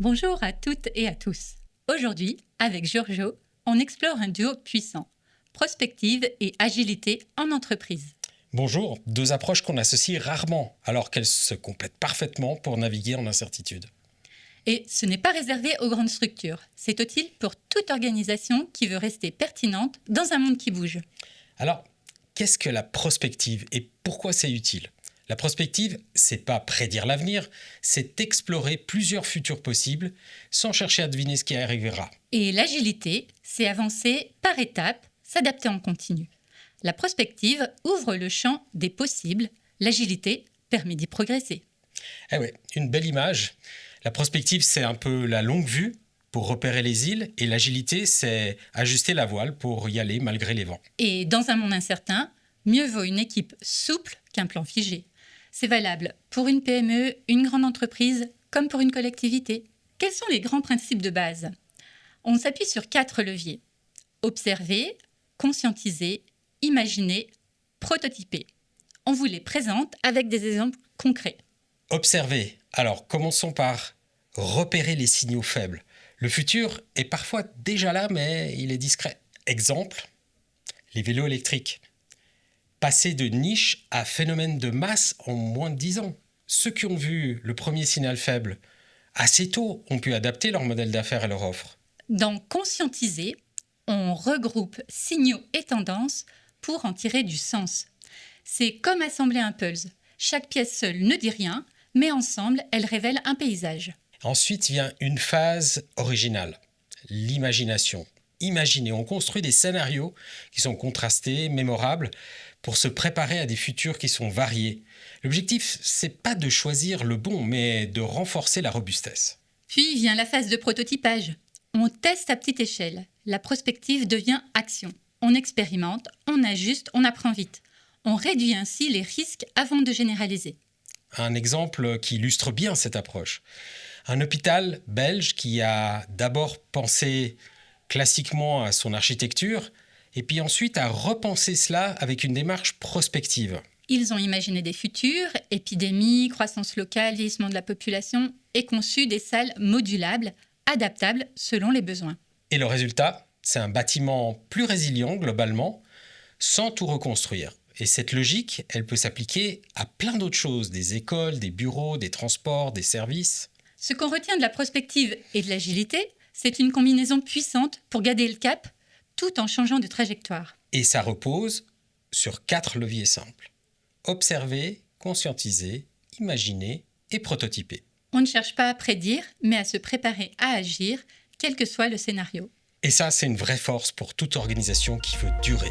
Bonjour à toutes et à tous. Aujourd'hui, avec Giorgio, on explore un duo puissant, prospective et agilité en entreprise. Bonjour, deux approches qu'on associe rarement, alors qu'elles se complètent parfaitement pour naviguer en incertitude. Et ce n'est pas réservé aux grandes structures, c'est utile pour toute organisation qui veut rester pertinente dans un monde qui bouge. Alors, qu'est-ce que la prospective et pourquoi c'est utile ? La prospective, c'est pas prédire l'avenir, c'est explorer plusieurs futurs possibles sans chercher à deviner ce qui arrivera. Et l'agilité, c'est avancer par étapes, s'adapter en continu. La prospective ouvre le champ des possibles, l'agilité permet d'y progresser. Eh ouais, une belle image. La prospective, c'est un peu la longue vue pour repérer les îles et l'agilité, c'est ajuster la voile pour y aller malgré les vents. Et dans un monde incertain, mieux vaut une équipe souple qu'un plan figé. C'est valable pour une PME, une grande entreprise, comme pour une collectivité. Quels sont les grands principes de base ? On s'appuie sur 4 leviers. Observer, conscientiser, imaginer, prototyper. On vous les présente avec des exemples concrets. Observer. Alors, commençons par repérer les signaux faibles. Le futur est parfois déjà là, mais il est discret. Exemple, les vélos électriques. Passer de niche à phénomène de masse en moins de 10 ans. Ceux qui ont vu le premier signal faible assez tôt ont pu adapter leur modèle d'affaires et leur offre. Dans conscientiser, on regroupe signaux et tendances pour en tirer du sens. C'est comme assembler un puzzle. Chaque pièce seule ne dit rien, mais ensemble, elles révèlent un paysage. Ensuite vient une phase originale, l'imagination. Imaginer, on construit des scénarios qui sont contrastés, mémorables, pour se préparer à des futurs qui sont variés. L'objectif, c'est pas de choisir le bon, mais de renforcer la robustesse. Puis vient la phase de prototypage. On teste à petite échelle. La prospective devient action. On expérimente, on ajuste, on apprend vite. On réduit ainsi les risques avant de généraliser. Un exemple qui illustre bien cette approche. Un hôpital belge qui a d'abord pensé classiquement à son architecture et puis ensuite a repensé cela avec une démarche prospective. Ils ont imaginé des futurs, épidémies, croissance locale, vieillissement de la population, et conçu des salles modulables, adaptables selon les besoins. Et le résultat, c'est un bâtiment plus résilient globalement, sans tout reconstruire. Et cette logique, elle peut s'appliquer à plein d'autres choses, des écoles, des bureaux, des transports, des services. Ce qu'on retient de la prospective et de l'agilité, c'est une combinaison puissante pour garder le cap, tout en changeant de trajectoire. Et ça repose sur 4 leviers simples. Observer, conscientiser, imaginer et prototyper. On ne cherche pas à prédire, mais à se préparer à agir, quel que soit le scénario. Et ça, c'est une vraie force pour toute organisation qui veut durer.